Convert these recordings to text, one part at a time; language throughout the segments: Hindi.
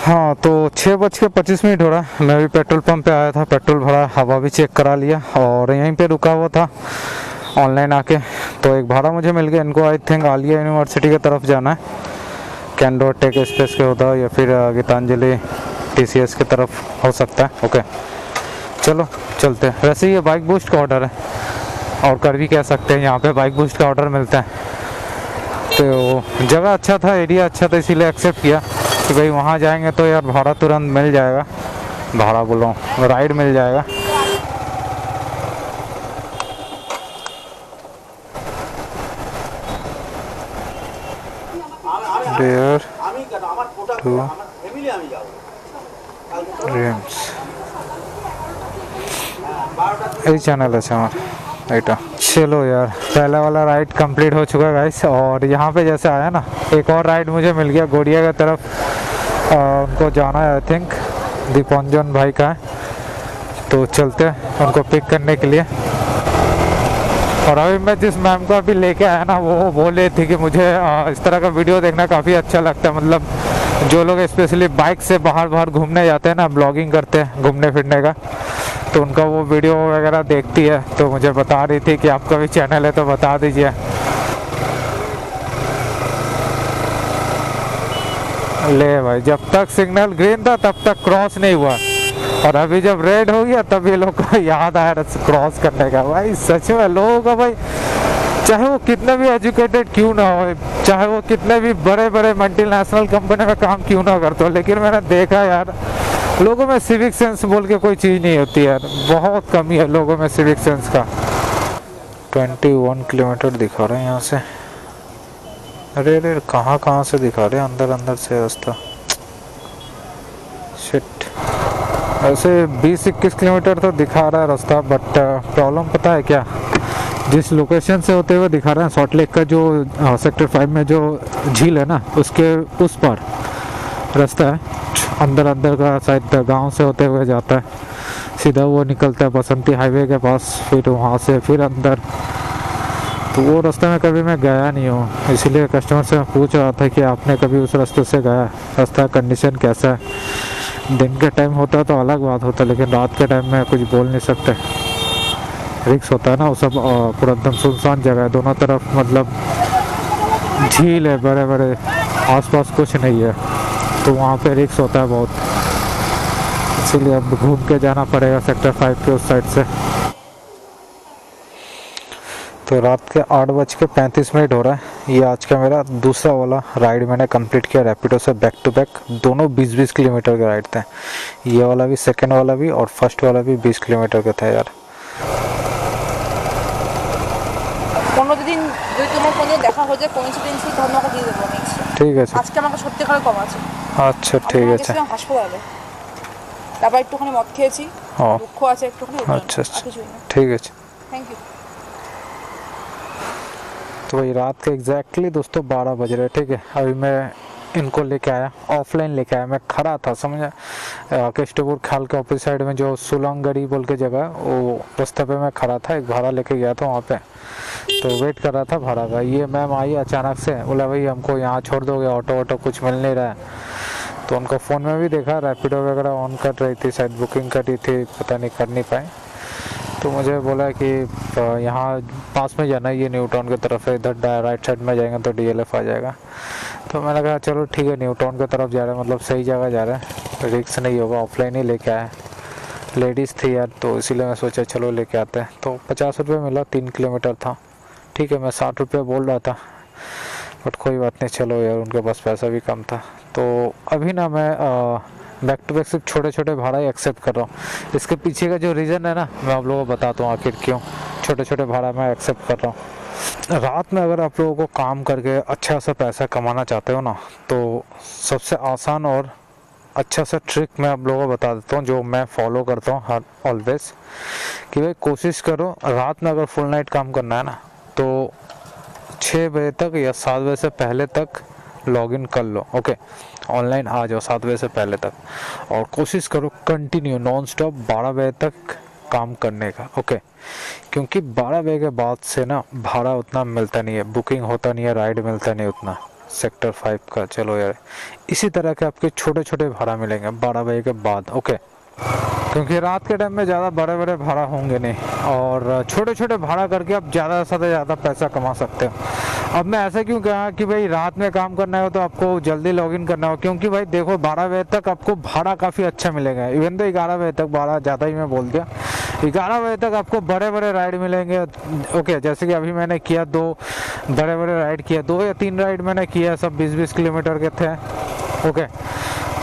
हाँ तो 6:25 हो रहा है। मैं भी पेट्रोल पंप पे आया था, पेट्रोल भरा, हवा भी चेक करा लिया और यहीं पे रुका हुआ था ऑनलाइन आके। तो एक भाड़ा मुझे मिल गया। इनको आई थिंक आलिया यूनिवर्सिटी की तरफ जाना है, कैंडोर टेक स्पेस के होता है या फिर गीतांजलि TCS की तरफ हो सकता है। ओके चलो चलते हैं। वैसे ये बाइक बूस्ट का ऑर्डर है और कर भी कह सकते हैं, यहाँ पे बाइक बूस्ट का ऑर्डर मिलता है। तो जगह अच्छा था, एरिया अच्छा था, इसीलिए एक्सेप्ट किया कि भाई वहाँ जाएंगे तो यार भाड़ा तुरंत मिल जाएगा, भाड़ा बोलो राइड मिल जाएगा। There to Dreams এই চ্যানেল আছে আমার এটা। चलो यार पहला वाला राइड कंप्लीट हो चुका है गाइस। और यहाँ पे जैसे आया ना, एक और राइड मुझे मिल गया गोड़िया की तरफ। उनको जाना है, आई थिंक दीपांजन भाई का है, तो चलते हैं उनको पिक करने के लिए। और अभी मैं जिस मैम को अभी लेके आया ना, वो बोल रही थी कि मुझे इस तरह का वीडियो देखना काफ़ी अच्छा लगता है। मतलब जो लोग स्पेशली बाइक से बाहर घूमने जाते हैं ना, ब्लॉगिंग करते हैं घूमने फिरने का, तो उनका वो वीडियो वगैरह देखती है। तो मुझे बता रही थी कि आपका भी चैनल है तो बता दीजिए। ले भाई, जब तक सिग्नल ग्रीन था तब तक क्रॉस नहीं हुआ, और अभी जब रेड हो गया तब ये लोग को याद आया क्रॉस करने का। भाई सच में लोगों का, भाई चाहे वो कितने भी एजुकेटेड क्यों ना हो, चाहे वो कितने भी बड़े बड़े मल्टीनेशनल कंपनी में काम क्यों ना करते हो, लेकिन मैंने देखा यार लोगों में सिविक सेंस बोल के कोई चीज़ नहीं होती यार। बहुत कमी है लोगों में सिविक सेंस का। 21 किलोमीटर दिखा रहे हैं यहाँ से। अरे अरे कहाँ से दिखा रहे हैं, अंदर से रास्ता। शिट, वैसे 20-21 किलोमीटर तो दिखा रहा है रास्ता, बट प्रॉब्लम पता है क्या, जिस लोकेशन से होते हुए दिखा रहे हैं सॉल्ट लेक का जो सेक्टर 5 में जो झील है ना, उसके उस पर रास्ता है। अंदर का शायद गांव से होते हुए जाता है, सीधा वो निकलता है बसंती हाईवे के पास, फिर वहाँ से फिर अंदर। तो वो रास्ते में कभी मैं गया नहीं हूँ, इसीलिए कस्टमर से पूछ रहा था कि आपने कभी उस रास्ते से गया, रास्ता कंडीशन कैसा है। दिन के टाइम होता तो अलग बात होता, लेकिन रात के टाइम में कुछ बोल नहीं सकते, रिक्स होता है ना। वो सब पूरा एकदम सुनसान जगह है, दोनों तरफ मतलब झील है बड़े बड़े, आसपास कुछ नहीं है, तो वहाँ पे रिक्स होता है बहुत, इसीलिए अब घूम के जाना पड़ेगा सेक्टर 5 के उस साइड से। तो रात के 8:35 हो रहा है। ये आज का मेरा दूसरा वाला राइड मैंने कंप्लीट किया रैपिडो से, बैक टू बैक। दोनों 20-20 किलोमीटर के राइड थे, ये वाला भी, सेकेंड वाला भी और फर्स्ट वाला भी 20 किलोमीटर का था यार। 15 दिन যদি তোমার ফোনে দেখা হয়ে যায় কোইন্সিডেন্সলি তখন আমাকে দিয়ে দেবো নেক্সট। ঠিক আছে, আজকে আমাকে সত্যি করে কম আছে। আচ্ছা ঠিক আছে। হাসপাতালে তারপর একটুখানি মদ খেয়েছি, দুঃখ আছে একটুখানি। আচ্ছা ঠিক আছে, থ্যাংক ইউ। तो भाई रात के एग्जैक्टली दोस्तों 12 बज रहे, ठीक है। अभी मैं इनको लेके आया, ऑफलाइन लेके आया। मैं खड़ा था समझा, केष्टपुर खाल के ऑपोजिट साइड में जो सुलंगड़ी बोल के जगह, वो रास्ते पे मैं खड़ा था, एक भाड़ा लेके गया था वहाँ पे, तो वेट कर रहा था भाड़ा का। ये मैम आई अचानक से, बोला भाई हमको यहाँ छोड़ दोगे, ऑटो कुछ मिल नहीं रहा है। तो उनको फ़ोन में भी देखा रैपिडो वगैरह ऑन कर रही थी, शायद बुकिंग करी थी, पता नहीं कर नहीं पाए। तो मुझे बोला कि यहाँ पास में जाना है, ये न्यू टाउन की तरफ है, इधर राइट साइड में जाएंगे तो DLF आ जाएगा। तो मैंने कहा चलो ठीक है, न्यू टाउन की तरफ जा रहे हैं, मतलब सही जगह जा रहे हैं, रिक्स नहीं होगा, ऑफलाइन ही लेके आए। लेडीज़ थी यार, तो इसीलिए मैं सोचा चलो लेके आते हैं। तो 50 रुपये मिला, 3 किलोमीटर था, ठीक है। मैं 60 रुपये बोल रहा था, बट कोई बात नहीं, चलो यार उनके पास पैसा भी कम था। तो अभी ना मैं बैक टू बैक सिर्फ छोटे छोटे भाड़ा ही एक्सेप्ट कर रहा हूँ। इसके पीछे का जो रीज़न है ना, मैं आप लोगों को बताता हूँ आखिर क्यों छोटे छोटे भाड़ा मैं एक्सेप्ट कर रहा हूँ। रात में अगर आप लोगों को काम करके अच्छा सा पैसा कमाना चाहते हो ना, तो सबसे आसान और अच्छा सा ट्रिक मैं आप लोगों को बता देता हूँ, जो मैं फॉलो करता हूँ हर ऑलवेज, कि भाई कोशिश करो रात में अगर फुल नाइट काम करना है ना, तो 6 बजे तक या 7 बजे से पहले तक लॉगिन कर लो। ओके, ऑनलाइन आ जाओ 7 बजे से पहले तक, और कोशिश करो कंटिन्यू नॉन स्टॉप 12 बजे तक काम करने का। ओके, क्योंकि 12 बजे के बाद से ना भाड़ा उतना मिलता नहीं है, बुकिंग होता नहीं है, राइड मिलता नहीं उतना, सेक्टर 5 का। चलो यार, इसी तरह के आपके छोटे छोटे भाड़ा मिलेंगे 12 बजे के बाद। ओके, क्योंकि रात के टाइम में ज़्यादा बड़े बड़े भाड़ा होंगे नहीं, और छोटे छोटे भाड़ा करके आप ज़्यादा से ज़्यादा पैसा कमा सकते हो। अब मैं ऐसा क्यों कहा कि भाई रात में काम करना हो तो आपको जल्दी लॉगिन करना हो, क्योंकि भाई देखो 12 बजे तक आपको भाड़ा काफ़ी अच्छा मिलेगा। इवन तो 11 बजे तक, 12 ज़्यादा ही मैं बोल दिया, 11 बजे तक आपको बड़े बड़े राइड मिलेंगे। ओके, जैसे कि अभी मैंने किया 2 बड़े बड़े राइड किया, 2 या 3 राइड मैंने किया, सब 20-20 किलोमीटर के थे। ओके,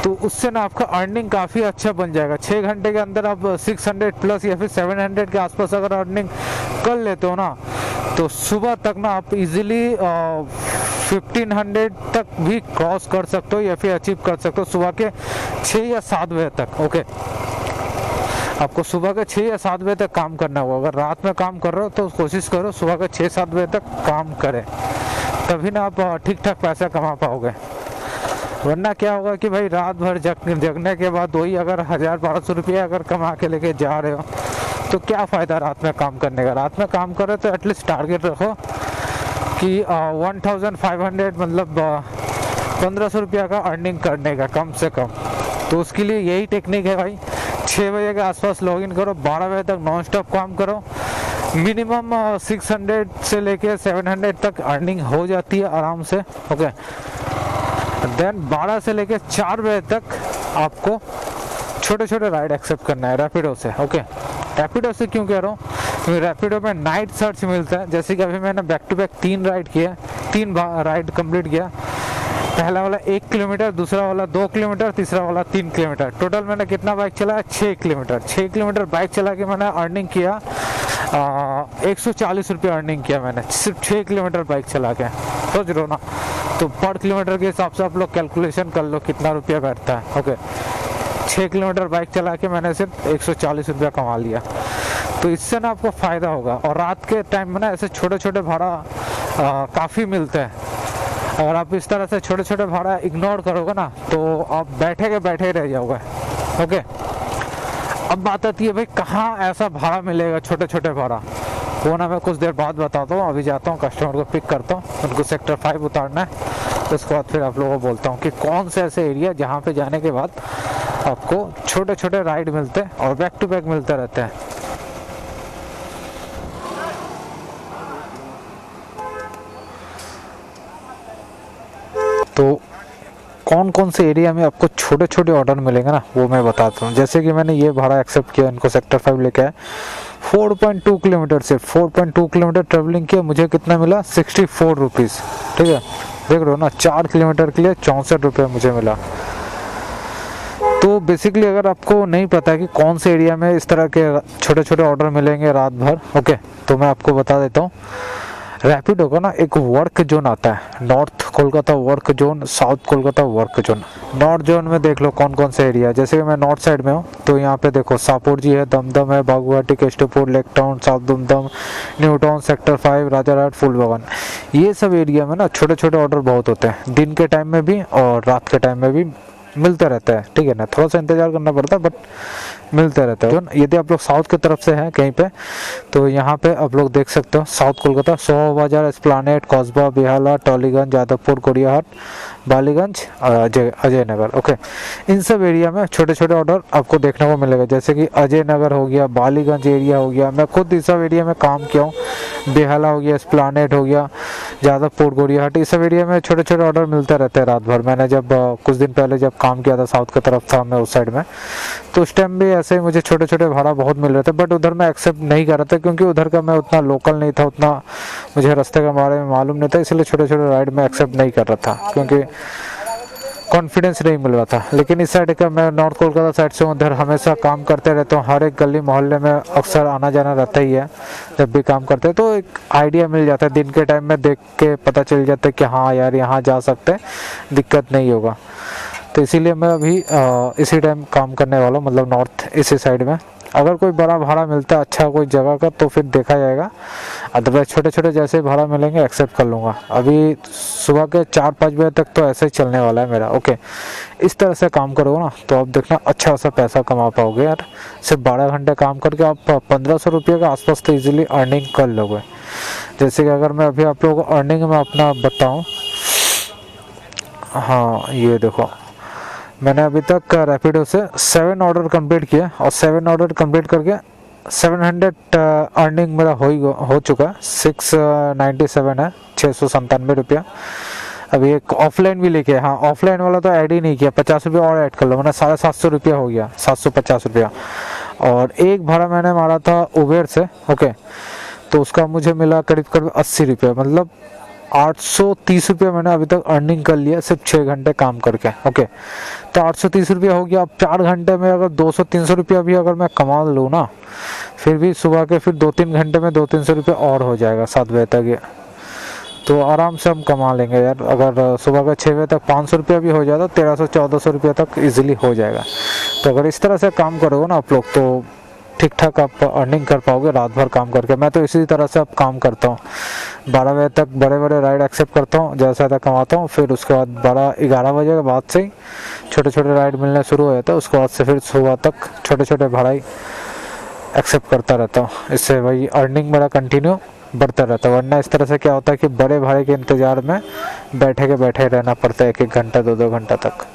तो उससे ना आपका अर्निंग काफ़ी अच्छा बन जाएगा। 6 घंटे के अंदर आप 600 प्लस या फिर 700 के आसपास अगर अर्निंग कर लेते हो ना, तो सुबह तक ना आप इजीली 1500 तक भी क्रॉस कर सकते हो या फिर अचीव कर सकते हो सुबह के 6 या 7 बजे तक। ओके, आपको सुबह के 6 या 7 बजे तक काम करना होगा। अगर रात में काम कर रहे हो तो कोशिश करो सुबह के 6-7 बजे तक काम करें, तभी ना आप ठीक ठाक पैसा कमा पाओगे। वरना क्या होगा कि भाई रात भर जगने के बाद वही अगर 1000-1200 रुपये अगर कमा के लेके जा रहे हो तो क्या फ़ायदा रात में काम करने का। रात में काम कर रहे हो तो एटलीस्ट टारगेट रखो कि 1500 मतलब 1500 रुपया का अर्निंग करने का कम से कम। तो उसके लिए यही टेक्निक है भाई, 6 बजे के आसपास लॉगिन करो, 12 बजे तक नॉन स्टॉप काम करो। मिनिमम 600 से लेके 700 तक अर्निंग हो जाती है आराम से। ओके, देन 12 से लेके 4 बजे तक आपको छोटे छोटे राइड एक्सेप्ट करना है रैपिडो से। ओके, रैपिडो से क्यों कह रहा हूँ, क्योंकि रैपिडो में नाइट सर्च मिलता है। जैसे कि अभी मैंने बैक टू बैक 3 राइड किया, 3 राइड कंप्लीट किया। पहला वाला 1 किलोमीटर, दूसरा वाला 2 किलोमीटर, तीसरा वाला 3 किलोमीटर। टोटल मैंने कितना बाइक चलाया, 6 किलोमीटर। 6 किलोमीटर बाइक चला के मैंने अर्निंग किया 140 रुपये अर्निंग किया मैंने, सिर्फ 6 किलोमीटर बाइक चला के। सोच रहे हो ना, तो पर किलोमीटर के हिसाब से आप लोग कैलकुलेशन कर लो कितना रुपया बैठता है। ओके, 6 किलोमीटर बाइक चला के मैंने सिर्फ 140 रुपया कमा लिया। तो इससे ना आपको फ़ायदा होगा। और रात के टाइम में ना ऐसे छोटे छोटे भाड़ा काफ़ी मिलते हैं। अगर आप इस तरह से छोटे छोटे भाड़ा इग्नोर करोगे ना तो आप बैठे के बैठे ही रह जाओगे। ओके, अब बात आती है भाई कहाँ ऐसा भाड़ा मिलेगा छोटे छोटे भाड़ा, वो ना मैं कुछ देर बाद बताता हूँ। अभी जाता हूँ कस्टमर को पिक करता हूँ, उनको सेक्टर 5 उतारना है। उसके बाद फिर आप लोगों को बोलता हूँ कि कौन से ऐसे एरिया जहाँ पे जाने के बाद आपको छोटे छोटे राइड मिलते हैं और बैक टू बैक मिलते रहते हैं। तो कौन कौन से एरिया में आपको छोटे छोटे ऑर्डर मिलेंगे ना, वो मैं बताता हूँ। जैसे कि मैंने ये भाड़ा एक्सेप्ट किया, इनको सेक्टर 5 लेके आया, 4.2 किलोमीटर से 4.2 किलोमीटर ट्रेवलिंग किया, मुझे कितना मिला 64 रुपीज़। ठीक है, देख रहे हो ना, 4 किलोमीटर के लिए 64 रुपये मुझे मिला। तो बेसिकली अगर आपको नहीं पता कि कौन से एरिया में इस तरह के छोटे छोटे ऑर्डर मिलेंगे रात भर, ओके, तो मैं आपको बता देता हूँ। रैपिडो का ना एक वर्क जोन आता है, north Kolkata work zone, south Kolkata work zone. North zone में देख लो कौन कौन से एरिया है। जैसे कि मैं नॉर्थ साइड में हूँ तो यहाँ पे देखो सापुर जी है, दमदम है, Baguiati, Kestopur, lake town, south Dumdum, new town, sector 5, Rajarhat, Phoolbagan. ये सब एरिया में ना छोटे छोटे ऑर्डर बहुत होते हैं, दिन के टाइम में भी और रात के टाइम में भी मिलता रहता है। ठीक है ना, थोड़ा सा इंतजार करना पड़ता है बट मिलते रहता है। यदि आप लोग साउथ की तरफ से हैं कहीं पे, तो यहाँ पे आप लोग देख सकते हो साउथ कोलकाता, 100 बाजार, एस्प्लानेड, कस्बा, बेहाला, टॉलीगंज, जादवपुर, कोडियाहाट, बालीगंज, अजय नगर। ओके, इन सब एरिया में छोटे छोटे ऑर्डर आपको देखने को मिलेगा। जैसे कि अजय नगर हो गया, बालीगंज एरिया हो गया, मैं खुद इस सब एरिया में काम किया हूँ। बेहाला हो गया, एस्प्लानेड हो गया, जादवपुर, कोडियाहाट, इस सब एरिया में छोटे छोटे ऑर्डर मिलते रहते हैं रात भर। मैंने जब कुछ दिन पहले जब काम किया था साउथ की तरफ था मैं उस साइड में, तो उस टाइम भी ऐसे ही मुझे छोटे छोटे भाड़ा बहुत मिल रहे थे। बट उधर मैं एक्सेप्ट नहीं कर रहा था क्योंकि उधर का मैं उतना लोकल नहीं था, उतना मुझे रास्ते के बारे में मालूम नहीं था, इसलिए छोटे छोटे राइड में एक्सेप्ट नहीं कर रहा था क्योंकि कॉन्फिडेंस नहीं मिल रहा था। लेकिन इस साइड का मैं नॉर्थ कोलकाता साइड से उधर हमेशा काम करते रहता हूँ, हर एक गली मोहल्ले में अक्सर आना जाना रहता ही है। जब भी काम करते हैं तो एक आइडिया मिल जाता है, दिन के टाइम में देख के पता चल जाता है कि हाँ यार यहाँ जा सकते हैं, दिक्कत नहीं होगा। तो इसीलिए मैं अभी इसी टाइम काम करने वाला हूँ, मतलब नॉर्थ इसी साइड में। अगर कोई बड़ा भाड़ा मिलता है अच्छा कोई जगह का तो फिर देखा जाएगा, अदरवाइज छोटे छोटे जैसे भाड़ा मिलेंगे एक्सेप्ट कर लूँगा। अभी सुबह के 4-5 बजे तक तो ऐसे ही चलने वाला है मेरा। ओके, इस तरह से काम करोगे ना तो आप देखना अच्छा सा पैसा कमा पाओगे यार। सिर्फ 12 घंटे काम करके आप 1500 रुपये के आसपास तो ईजिली अर्निंग कर लोगे। जैसे कि अगर मैं अभी आप लोगों को अर्निंग में अपना बताऊँ हाँ ये देखो, मैंने अभी तक रैपिडो से 7 ऑर्डर कंप्लीट किया और 7 ऑर्डर कंप्लीट करके 700 अर्निंग मेरा हो चुका है। 697 है, 697 रुपया। अभी एक ऑफलाइन भी लेके, हाँ ऑफलाइन वाला तो ऐड ही नहीं किया, 50 रुपया और ऐड कर लो, मैंने 750 रुपया हो गया, 750 रुपया। और एक भाड़ा मैंने मारा था उबेर से, ओके, तो उसका मुझे मिला करीब करीब 80 रुपया, मतलब 830 रुपया मैंने अभी तक अर्निंग कर लिया सिर्फ 6 घंटे काम करके, ओके। तो 830 रुपया हो गया। अब 4 घंटे में अगर 200-300 रुपया भी अगर मैं कमा लूँ ना, फिर भी सुबह के फिर 2-3 घंटे में 200-300 रुपया और हो जाएगा 7 बजे तक ये, तो आराम से हम कमा लेंगे यार। अगर सुबह का 6 बजे तक 500 रुपया भी हो जाए तो 1300-1400 रुपया तक इजीली हो जाएगा। तो अगर इस तरह से काम करोगे ना आप लोग, तो ठीक ठाक आप अर्निंग कर पाओगे रात भर काम करके। मैं तो इसी तरह से अब काम करता हूँ, 12 बजे तक बड़े बड़े राइड एक्सेप्ट करता हूँ, जैसा तक कमाता हूँ, फिर उसके बाद 12-11 बजे के बाद से ही छोटे छोटे राइड मिलने शुरू हो जाता है। उसके बाद से फिर सुबह तक छोटे छोटे भाड़ाई एक्सेप्ट करता रहता हूँ। इससे वही अर्निंग मेरा कंटिन्यू बढ़ता रहता है। वरना इस तरह से क्या होता है कि बड़े भाड़े के इंतज़ार में बैठे के बैठे रहना पड़ता है 1-1 घंटा 2-2 घंटा तक।